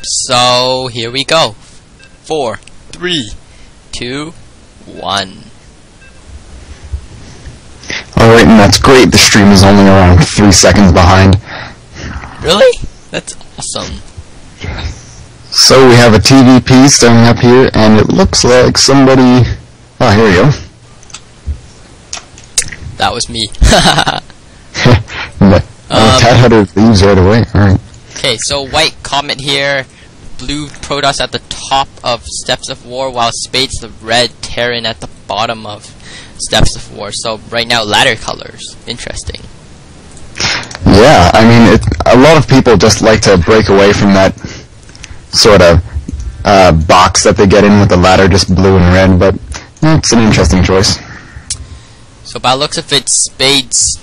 So here we go. 4, 3, 2, 1. Alright, and that's great. The stream is only around 3 seconds behind. Really? That's awesome. So we have a TVP starting up here, and it looks like somebody... Oh, here we go. That was me. Tatheader leaves right away. Alright. Okay, so WhiteComet here, blue Protoss at the top of Steps of War, while Spades the red Terran at the bottom of Steps of War. So right now, ladder colors. Interesting. Yeah, I mean, a lot of people just like to break away from that sort of box that they get in with the ladder, just blue and red, but it's an interesting choice. So by the looks of it, Spades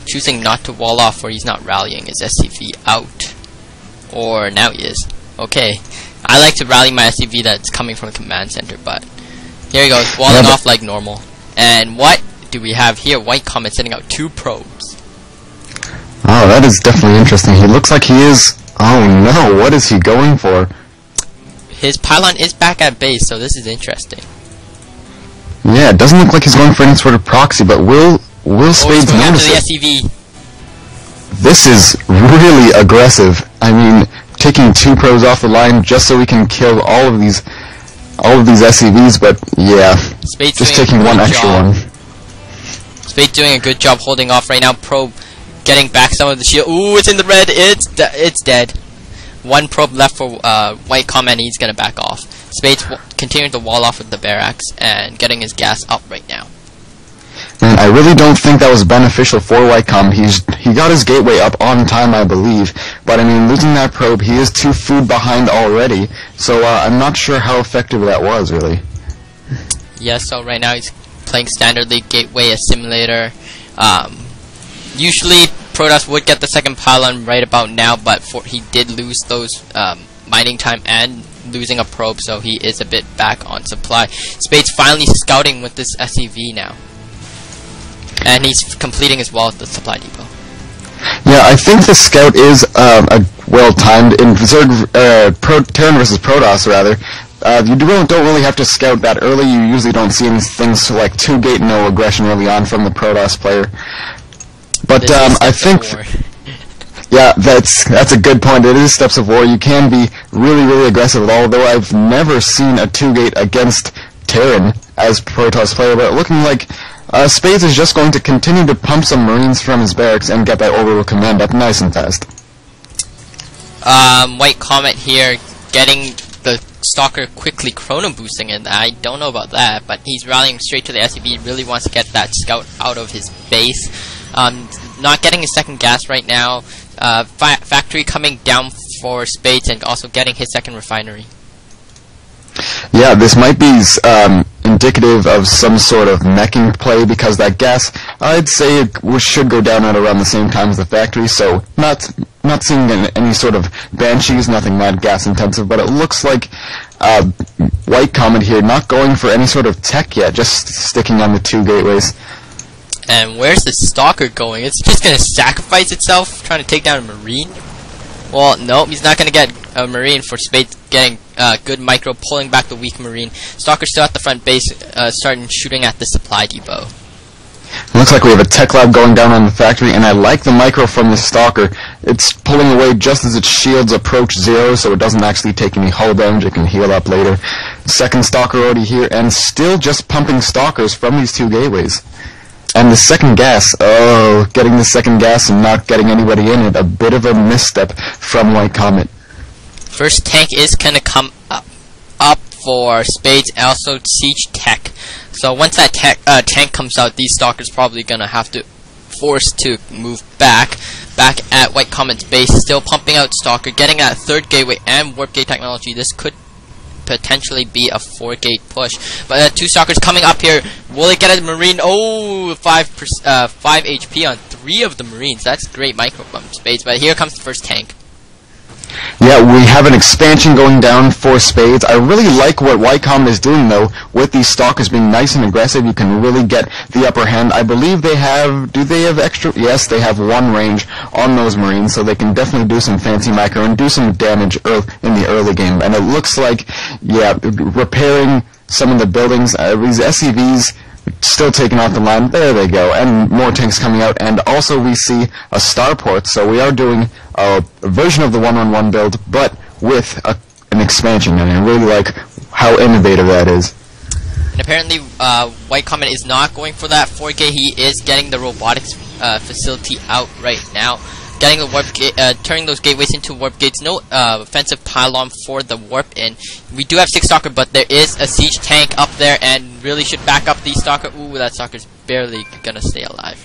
choosing not to wall off, or he's not rallying his SCV out. Or now he is. Okay. I like to rally my SCV that's coming from the command center, but here he goes, walling off like normal. And what do we have here? WhiteComet sending out 2 probes. Oh, that is definitely interesting. He looks like he is... Oh no, what is he going for? His pylon is back at base, so this is interesting. Yeah, it doesn't look like he's going for any sort of proxy, but will Spades notice it? The SCV. This is really aggressive. I mean, taking 2 probes off the line just so we can kill all of these SCVs, but yeah, Spades just taking one extra one. Spades doing a good job holding off right now. Probe getting back some of the shield. Ooh, it's in the red. It's dead. 1 probe left for WhiteComet, and he's gonna back off. Spades continuing to wall off with the barracks and getting his gas up right now. And I really don't think that was beneficial for WhiteComet. He got his gateway up on time, I believe. But I mean, losing that probe, he is 2 food behind already. So I'm not sure how effective that was, really. Yeah, so right now he's playing Standard League Gateway Assimilator. Usually Protoss would get the second pylon right about now, but he did lose those mining time and losing a probe, so he is a bit back on supply. Spades finally scouting with this SCV now. And he's completing his wall at the supply depot. Yeah, I think the scout is well-timed. In Terran versus Protoss, rather, you don't really have to scout that early. You usually don't see any things like 2-gate no aggression early on from the Protoss player. But I think... Yeah, that's a good point. It is Steps of War. You can be really, really aggressive, although I've never seen a 2-gate against Terran as Protoss player, but looking like Spades is just going to continue to pump some Marines from his barracks and get that orbital command up nice and fast. WhiteComet here getting the Stalker quickly chrono boosting, and I don't know about that, but he's rallying straight to the SCV. He really wants to get that scout out of his base. Not getting his second gas right now. Factory coming down for Spades and also getting his second refinery. Yeah, this might be indicative of some sort of meching play, because that gas, I'd say it should go down at around the same time as the factory, so not seeing any sort of banshees, nothing that gas intensive, but it looks like WhiteComet here not going for any sort of tech yet, just sticking on the 2 gateways. And where's the Stalker going? It's just gonna sacrifice itself, trying to take down a Marine? Well, nope, he's not gonna get a Marine for Spades getting good micro, pulling back the weak Marine. Stalker still at the front base, starting shooting at the supply depot. It looks like we have a tech lab going down on the factory, and I like the micro from the Stalker. It's pulling away just as its shields approach 0, so it doesn't actually take any hull damage. It can heal up later. Second Stalker already here, and still just pumping Stalkers from these 2 gateways. And the second gas, oh, getting the second gas and not getting anybody in it, a bit of a misstep from WhiteComet. First tank is gonna come up for Spades, also siege tech. So once that tank comes out, these Stalkers probably gonna have to force to move back at WhiteComet's base, still pumping out Stalker, getting that 3rd gateway and warp gate technology. This could potentially be a 4-gate push, but 2 Stalkers coming up here. Will it get a Marine? Oh, 5 HP on 3 of the Marines. That's great micro from Spades, but here comes the first tank. Yeah, Yeah, we have an expansion going down for Spades. I really like what WhiteComet is doing, though, with these Stalkers being nice and aggressive. You can really get the upper hand. I believe they have... Do they have extra... Yes, they have 1 range on those Marines, so they can definitely do some fancy micro and do some damage in the early game. And it looks like, yeah, repairing some of the buildings. These SCVs... still taking off the line. There they go. And more tanks coming out. And also we see a starport. So we are doing a version of the 1-on-1 build, but with an expansion. And I really like how innovative that is. And apparently WhiteComet is not going for that 4K. He is getting the robotics facility out right now. Getting the warp turning those gateways into warp gates. No offensive pylon for the warp in. We do have 6 Stalker, but there is a siege tank up there, and really should back up the Stalker. Ooh, that Stalker's barely gonna stay alive.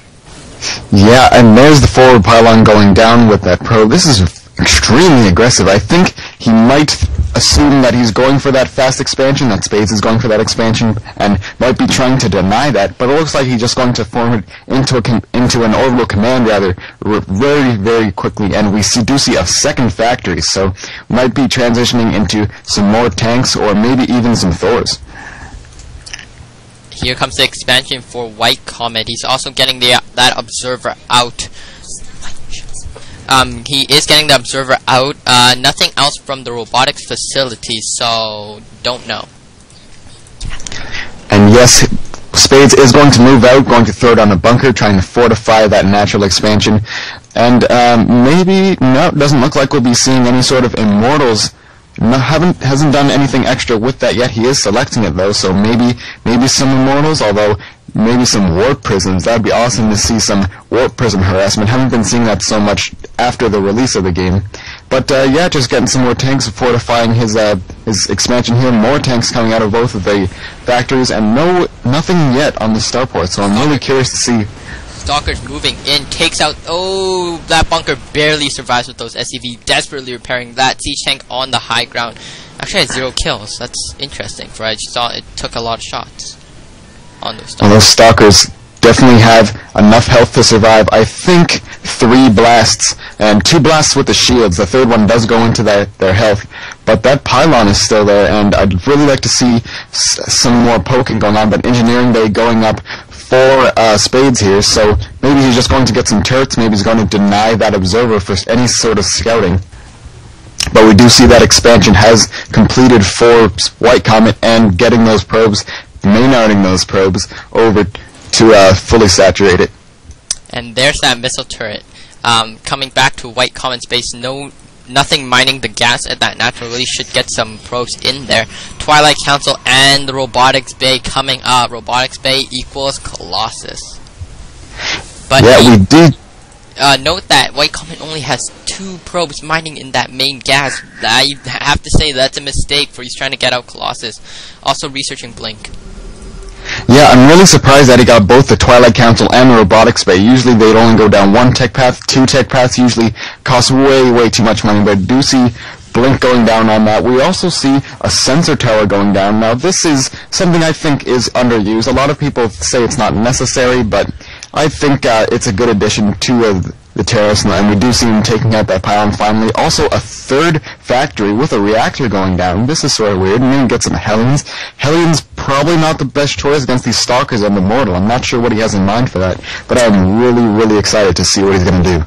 Yeah, and there's the forward pylon going down with that probe. This is extremely aggressive. I think he might assume that he's going for that fast expansion, that Spades is going for that expansion, and might be trying to deny that, but it looks like he's just going to form it into an orbital command rather very, very quickly, and we do see a second factory, so might be transitioning into some more tanks or maybe even some Thors. Here comes the expansion for WhiteComet. He's also getting that observer out. He is getting the observer out. Nothing else from the robotics facility, so don't know. And yes, Spades is going to move out, going to throw down a bunker, trying to fortify that natural expansion. And maybe, no, it doesn't look like we'll be seeing any sort of immortals. No, hasn't done anything extra with that yet. He is selecting it though, so maybe some immortals, although maybe some warp prisms. That'd be awesome to see some warp prism harassment. Haven't been seeing that so much after the release of the game. But yeah, just getting some more tanks, fortifying his expansion here. More tanks coming out of both of the factories, and nothing yet on the starport. So I'm really curious to see. Stalker's moving in, takes out. Oh, that bunker barely survives with those SCV. Desperately repairing that siege tank on the high ground. Actually, had 0 kills. That's interesting. For I just thought it took a lot of shots on those Stalkers. Well, those Stalkers definitely have enough health to survive. I think 3 blasts and 2 blasts with the shields. The 3rd one does go into their health, but that pylon is still there, and I'd really like to see some more poking going on. But engineering bay going up for Spades here, so maybe he's just going to get some turrets. Maybe he's going to deny that observer for any sort of scouting. But we do see that expansion has completed for WhiteComet, and getting those probes, maynarding those probes over to fully saturate it. And there's that missile turret. Coming back to WhiteComet's base, nothing mining the gas at that natural. Really should get some probes in there. Twilight Council and the robotics bay coming up. Robotics bay equals Colossus. But yeah, we did. Note that WhiteComet only has 2 probes mining in that main gas. I have to say that's a mistake, for he's trying to get out Colossus. Also researching Blink. Yeah, I'm really surprised that he got both the Twilight Council and the robotics bay. Usually they'd only go down 1 tech path. 2 tech paths usually cost way too much money, but I do see Blink going down on that. We also see a sensor tower going down. Now this is something I think is underused. A lot of people say it's not necessary, but I think it's a good addition to the terrorists, and we do see him taking out that pylon finally. Also, a 3rd factory with a reactor going down. This is sort of weird. And then get some Hellions. Hellions probably not the best choice against these Stalkers and the Mortal. I'm not sure what he has in mind for that, but I'm really excited to see what he's going to do.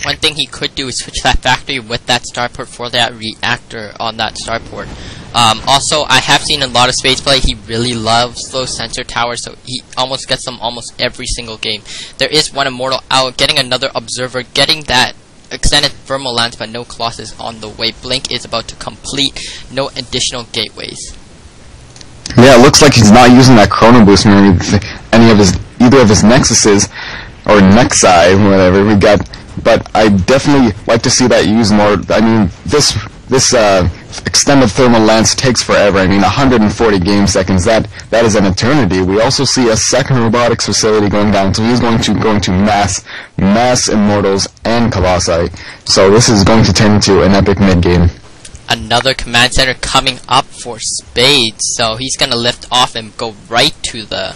One thing he could do is switch that factory with that starport for that reactor on that starport. Also, I have seen a lot of Spades play. He really loves those sensor towers, so he almost gets them almost every single game. There is one immortal out, getting another observer, getting that extended thermal lance, but no Colossus on the way. Blink is about to complete. No additional gateways. Yeah, it looks like he's not using that chrono boost or either of his nexuses or nexi, whatever we got. But I definitely like to see that used more. I mean, this extended thermal lance takes forever. I mean, 140 game seconds. That is an eternity. We also see a 2nd robotics facility going down, so he's going to mass immortals and colossi. So this is going to turn into an epic mid game. Another command center coming up for Spades, so he's gonna lift off and go right to the